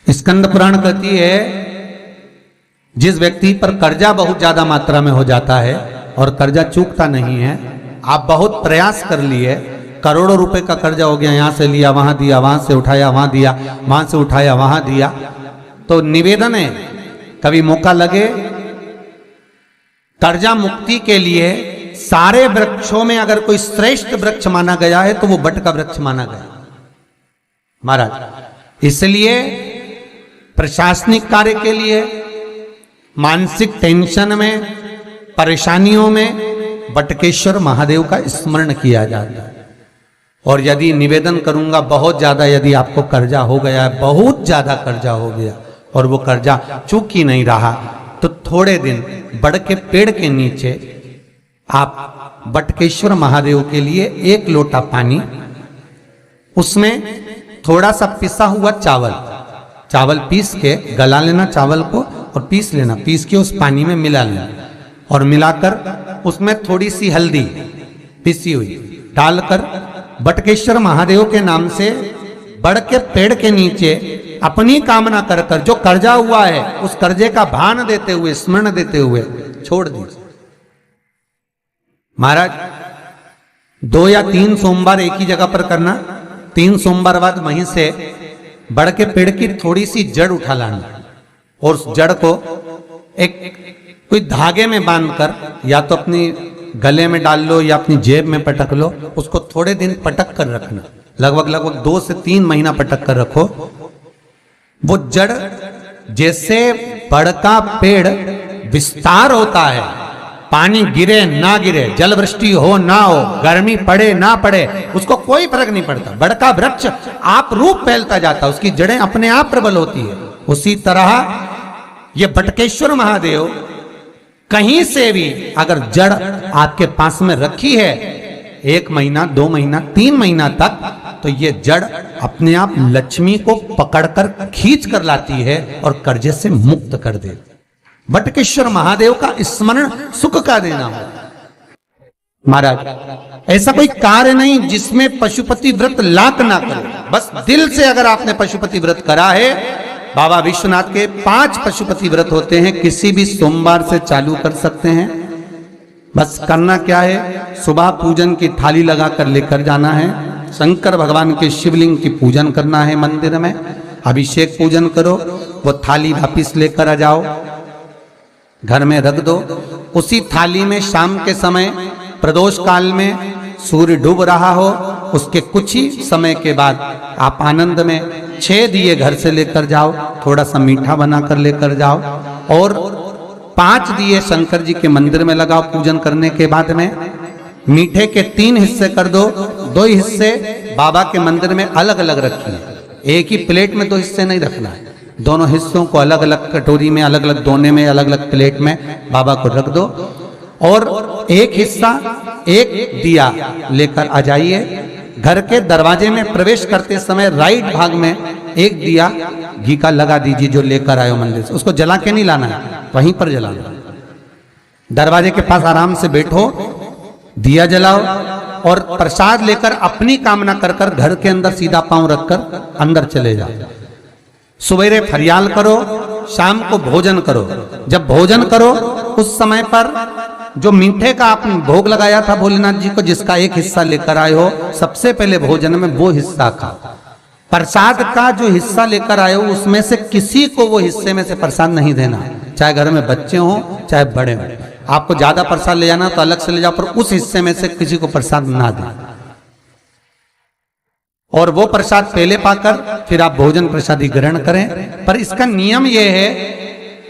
स्कंद पुराण कहती है, जिस व्यक्ति पर कर्जा बहुत ज्यादा मात्रा में हो जाता है और कर्जा चूकता नहीं है, आप बहुत प्रयास कर लिए, करोड़ों रुपए का कर्जा हो गया, यहां से लिया वहां दिया, वहां से उठाया वहां दिया, वहां से उठाया वहां दिया, तो निवेदन है कभी मौका लगे कर्जा मुक्ति के लिए सारे वृक्षों में अगर कोई श्रेष्ठ वृक्ष माना गया है तो वो बट का वृक्ष माना गया महाराज। इसलिए प्रशासनिक कार्य के लिए, मानसिक टेंशन में, परेशानियों में बटकेश्वर महादेव का स्मरण किया जाता है। और यदि निवेदन करूंगा बहुत ज्यादा, यदि आपको कर्जा हो गया है, बहुत ज्यादा कर्जा हो गया और वो कर्जा चूक ही नहीं रहा, तो थोड़े दिन बड़ के पेड़ के नीचे आप बटकेश्वर महादेव के लिए 1 लोटा पानी, उसमें थोड़ा सा पिसा हुआ चावल पीस के गला लेना चावल को और पीस लेना, पीस के उस पानी में मिला लेना और मिलाकर उसमें थोड़ी सी हल्दी पिसी हुई डालकर बटकेश्वर महादेव के नाम से बड़ के पेड़ के नीचे अपनी कामना कर कर जो कर्जा हुआ है उस कर्जे का भान देते हुए, स्मरण देते हुए छोड़ दीजिए महाराज। 2 या 3 सोमवार एक ही जगह पर करना, 3 सोमवार बाद वहीं से बड़ के पेड़ की थोड़ी सी जड़ उठा लाना और उस जड़ को एक कोई धागे में बांधकर या तो अपनी गले में डाल लो या अपनी जेब में पटक लो, उसको थोड़े दिन पटक कर रखना, लगभग 2 से 3 महीना पटक कर रखो। वो जड़ जैसे बड़ का पेड़ विस्तार होता है, पानी गिरे ना गिरे, जल वृष्टि हो ना हो, गर्मी पड़े ना पड़े, उसको कोई फर्क नहीं पड़ता, बड़ का वृक्ष आप रूप फैलता जाता, उसकी जड़ें अपने आप प्रबल होती है। उसी तरह ये बटकेश्वर महादेव कहीं से भी अगर जड़ आपके पास में रखी है 1 महीना, 2 महीना, 3 महीना तक, तो ये जड़ अपने आप लक्ष्मी को पकड़कर खींच कर लाती है और कर्जे से मुक्त कर देती। बटकेश्वर महादेव का स्मरण सुख का देना हो महाराज। ऐसा कोई कार्य नहीं जिसमें पशुपति व्रत लाख ना करे, बस दिल से अगर आपने पशुपति व्रत करा है, बाबा विश्वनाथ के 5 पशुपति व्रत होते हैं, किसी भी सोमवार से चालू कर सकते हैं। बस करना क्या है, सुबह पूजन की थाली लगाकर लेकर जाना है, शंकर भगवान के शिवलिंग की पूजन करना है, मंदिर में अभिषेक पूजन करो, वो थाली वापिस लेकर आ जाओ, घर में रख दो। उसी थाली में शाम के समय प्रदोष काल में सूर्य डूब रहा हो, उसके कुछ ही समय के बाद आप आनंद में 6 दिए घर से लेकर जाओ, थोड़ा सा मीठा बनाकर लेकर जाओ और 5 दिए शंकर जी के मंदिर में लगाओ। पूजन करने के बाद में मीठे के 3 हिस्से कर दो, 2 हिस्से बाबा के मंदिर में अलग अलग रखिए, एक ही प्लेट में 2 हिस्से नहीं रखना है, दोनों हिस्सों को अलग अलग कटोरी में, अलग अलग दोने में, अलग अलग प्लेट में बाबा को रख दो और एक हिस्सा, एक दिया लेकर आ जाइए। घर के दरवाजे में प्रवेश करते समय राइट भाग में एक दिया घी का लगा दीजिए जो लेकर आए हो मंदिर से, उसको जला के नहीं लाना है, वहीं पर जलाना। दरवाजे के पास आराम से बैठो, दिया जलाओ और प्रसाद लेकर अपनी कामना कर कर घर के अंदर सीधा पांव रखकर अंदर चले जाओ। सवेरे फरियाल करो, शाम को भोजन करो। जब भोजन करो उस समय पर जो मीठे का आपने भोग लगाया था भोलेनाथ जी को, जिसका एक हिस्सा लेकर आए हो, सबसे पहले भोजन में वो हिस्सा खाओ। प्रसाद का जो हिस्सा लेकर आए हो उसमें से किसी को वो हिस्से में से प्रसाद नहीं देना, चाहे घर में बच्चे हों चाहे बड़े हों। आपको ज्यादा प्रसाद ले जाना तो अलग से ले जाओ, पर उस हिस्से में से किसी को प्रसाद ना दें। और वो प्रसाद पहले पाकर फिर आप भोजन प्रसादी ग्रहण करें। पर इसका नियम यह है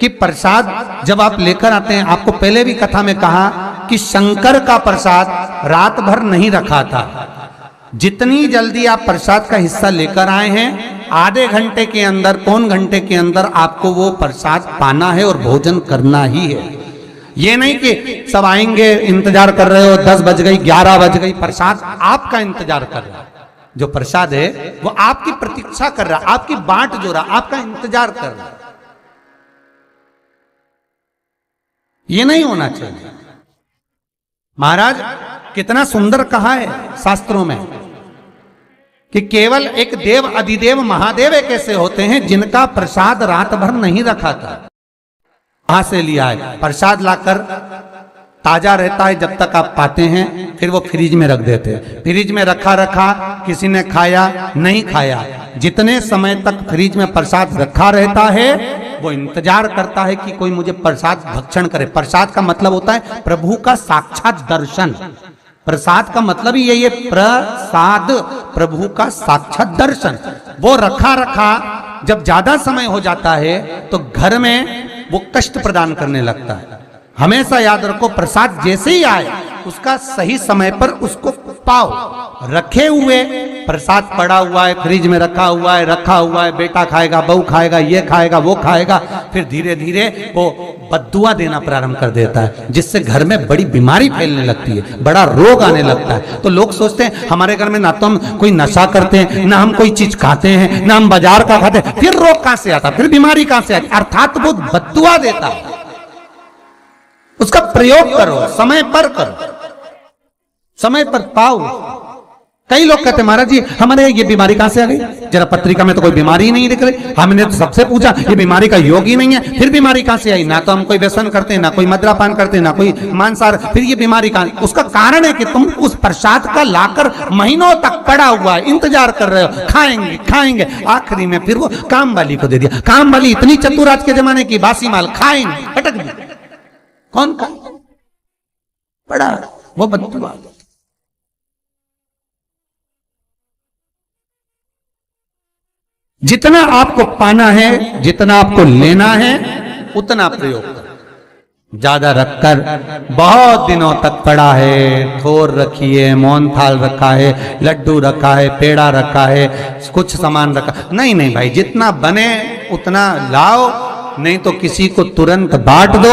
कि प्रसाद जब आप लेकर आते हैं, आपको पहले भी कथा में कहा कि शंकर का प्रसाद रात भर नहीं रखा था। जितनी जल्दी आप प्रसाद का हिस्सा लेकर आए हैं, आधे घंटे के अंदर, पौन घंटे के अंदर आपको वो प्रसाद पाना है और भोजन करना ही है। ये नहीं कि सब आएंगे, इंतजार कर रहे हो, 10 बज गई, 11 बज गई, प्रसाद आपका इंतजार कर रहा है। जो प्रसाद है वो आपकी प्रतीक्षा कर रहा, आपकी बाट जो रहा, आपका इंतजार कर रहा। ये नहीं होना चाहिए। महाराज कितना सुंदर कहा है शास्त्रों में कि केवल एक देव अधिदेव महादेव एक ऐसे होते हैं जिनका प्रसाद रात भर नहीं रखा था। कहां से लिया है? प्रसाद लाकर ताजा रहता है जब तक आप पाते हैं, फिर वो फ्रिज में रख देते हैं। फ्रिज में रखा रखा किसी ने खाया नहीं खाया, जितने समय तक फ्रिज में प्रसाद रखा रहता है वो इंतजार करता है कि कोई मुझे प्रसाद भक्षण करे। प्रसाद का मतलब होता है प्रभु का साक्षात दर्शन। प्रसाद का मतलब ही यही है, प्रसाद, प्रभु का साक्षात दर्शन। वो रखा रखा जब ज्यादा समय हो जाता है तो घर में वो कष्ट प्रदान करने लगता है। हमेशा याद रखो, प्रसाद जैसे ही आए उसका सही समय पर उसको पाओ। रखे हुए प्रसाद पड़ा हुआ है, फ्रिज में रखा हुआ है, बेटा खाएगा, बहू खाएगा, ये खाएगा, वो खाएगा, फिर धीरे धीरे वो बद्दुआ देना प्रारंभ कर देता है, जिससे घर में बड़ी बीमारी फैलने लगती है, बड़ा रोग आने लगता है। तो लोग सोचते हैं हमारे घर में ना तो हम कोई नशा करते हैं, ना हम कोई चीज खाते हैं, ना हम बाजार का खाते हैं, फिर रोग कहां से आता, फिर बीमारी कहां से आती? अर्थात वो बद्दुआ देता है। उसका प्रयोग करो, समय पर करो, समय पर पाओ। कई लोग कहते हैं महाराज जी हमारे ये बीमारी कहां से आ गई? जरा पत्रिका में तो कोई बीमारी नहीं दिख रही। हमने तो सबसे पूछा ये बीमारी का योग ही नहीं है, फिर बीमारी कहां से आई? ना तो हम कोई व्यसन करते हैं, ना कोई मद्रापान करते हैं, ना कोई मांसाहार, फिर ये बीमारी कहां? उसका कारण है कि तुम उस प्रसाद का लाकर महीनों तक पड़ा हुआ है, इंतजार कर रहे हो, खाएंगे खाएंगे, आखिरी में फिर वो काम वाली को दे दिया। काम वाली इतनी चतुर आज के जमाने की, बासी माल खाएंगे, अटक दी। कौन का पड़ा? वो बद्दुआ। जितना आपको पाना है, जितना आपको लेना है, उतना प्रयोग करो। ज्यादा रखकर बहुत दिनों तक पड़ा है, थोर रखी है, मोहन थाल रखा है, लड्डू रखा है, पेड़ा रखा है, कुछ सामान रखा, नहीं नहीं भाई, जितना बने उतना लाओ, नहीं तो किसी को तुरंत बांट दो,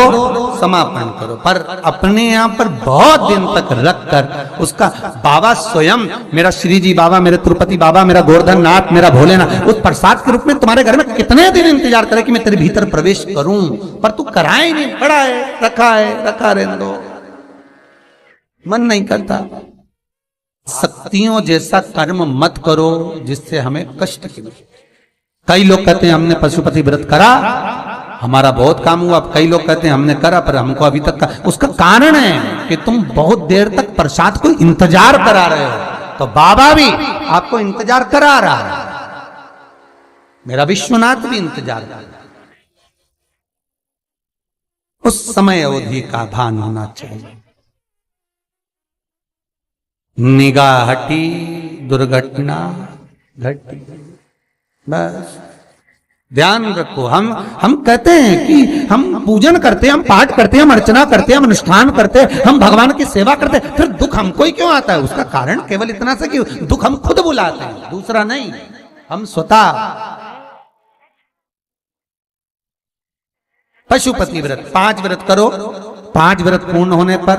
समापन करो। पर अपने यहां पर बहुत दिन तक रखकर उसका बाबा स्वयं, मेरा श्री जी बाबा, मेरे तिरुपति बाबा, मेरा गोवर्धन नाथ, मेरा भोलेनाथ, उस प्रसाद के रूप में तुम्हारे घर में कितने दिन इंतजार करे कि मैं तेरे भीतर प्रवेश करूं, पर तू कराए नहीं, पड़ा है, रखा रहने दो, मन नहीं करता। शक्तियों जैसा कर्म मत करो जिससे हमें कष्ट की। कई लोग कहते हैं हमने पशुपति व्रत करा, हमारा बहुत काम हुआ। कई लोग कहते हैं हमने करा पर हमको अभी तक उसका कारण है कि तुम बहुत देर तक प्रसाद को इंतजार करा रहे हो। तो बाबा भी आपको इंतजार करा रहा है, मेरा विश्वनाथ भी इंतजार कर रहा है। उस समय अवधि का भान होना चाहिए। निगाह हटी, दुर्घटना घटी, बस ध्यान रखो। हम कहते हैं कि हम पूजन करते हैं, हम पाठ करते हैं, हम अर्चना करते हैं, हम अनुष्ठान करते हैं, हम भगवान की सेवा करते हैं, फिर दुख हमको ही क्यों आता है? उसका कारण केवल इतना सा कि दुख हम खुद बुलाते हैं, दूसरा नहीं। हम स्वतः पशुपति व्रत 5 व्रत करो। 5 व्रत पूर्ण होने पर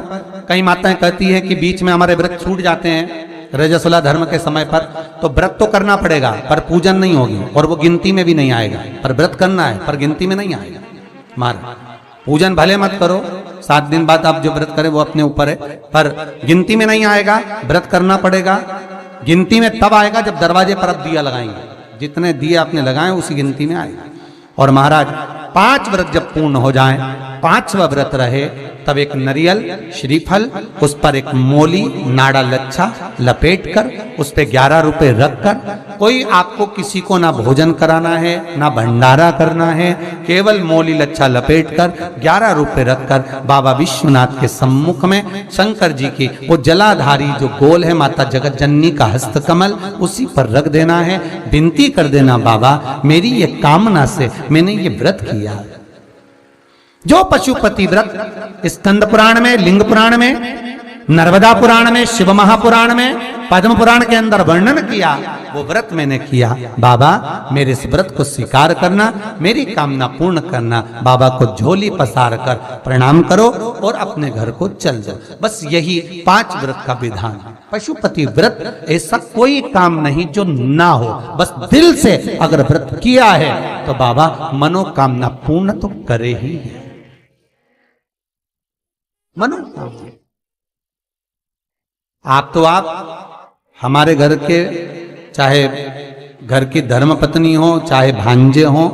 कई माताएं कहती है कि बीच में हमारे व्रत छूट जाते हैं रजस्वला धर्म के समय पर, तो व्रत तो करना पड़ेगा पर पूजन नहीं होगी और वो गिनती में भी नहीं आएगा। पर व्रत करना है पर गिनती में नहीं आएगा। मार पूजन भले मत करो, 7 दिन बाद आप जो व्रत करें वो अपने ऊपर है, पर गिनती में नहीं आएगा। व्रत करना पड़ेगा। गिनती में तब आएगा जब दरवाजे पर आप दिया लगाएंगे, जितने दिए आपने लगाए उसी गिनती में आएगा। और महाराज 5 व्रत जब पूर्ण हो जाएं, 5वां व्रत रहे, तब एक नरियल, श्रीफल, उस पर एक मोली नाड़ा लच्छा लपेटकर उस पे 11 रुपए रखकर, कोई आपको किसी को ना भोजन कराना है ना भंडारा करना है, केवल मोली लच्छा लपेटकर 11 रुपए रखकर बाबा विश्वनाथ के सम्मुख में शंकर जी की वो जलाधारी जो गोल है माता जगत जननी का हस्तकमल, उसी पर रख देना है। विनती कर देना, बाबा मेरी ये कामना से मैंने ये व्रत किया। जो पशुपति व्रत स्कंद पुराण में, लिंग पुराण में, नर्मदा पुराण में, शिव महापुराण में, पद्म पुराण के अंदर वर्णन किया, वो व्रत मैंने किया। बाबा मेरे इस व्रत को स्वीकार करना, मेरी कामना पूर्ण करना। बाबा को झोली पसार कर प्रणाम करो और अपने घर को चल जाओ। बस यही 5 व्रत का विधान। पशुपति व्रत ऐसा कोई काम नहीं जो ना हो, बस दिल से अगर व्रत किया है तो बाबा मनोकामना पूर्ण तो करे ही है। आप हमारे घर के चाहे घर की धर्म पत्नी हो, चाहे भांजे हो,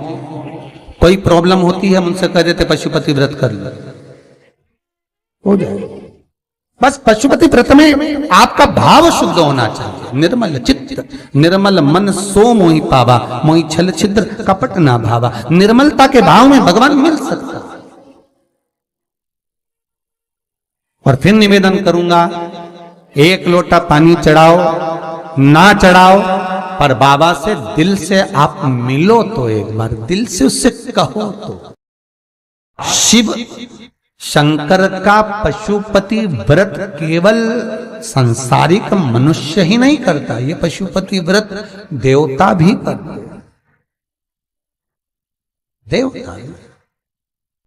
कोई प्रॉब्लम होती है, हम उनसे कह देते पशुपति व्रत कर लो, हो जाए। बस पशुपति व्रत में आपका भाव शुद्ध होना चाहिए। निर्मल चित्त निर्मल मन सो मोहि पावा, मोहि छल छिद्र कपट ना भावा। निर्मलता के भाव में भगवान मिल सकता है। और फिर निवेदन करूंगा, एक लोटा पानी चढ़ाओ ना चढ़ाओ, पर बाबा से दिल से आप मिलो तो एक बार, दिल से उससे कहो तो। शिव शंकर का पशुपति व्रत केवल संसारिक मनुष्य ही नहीं करता, ये पशुपति व्रत देवता भी करते, देवता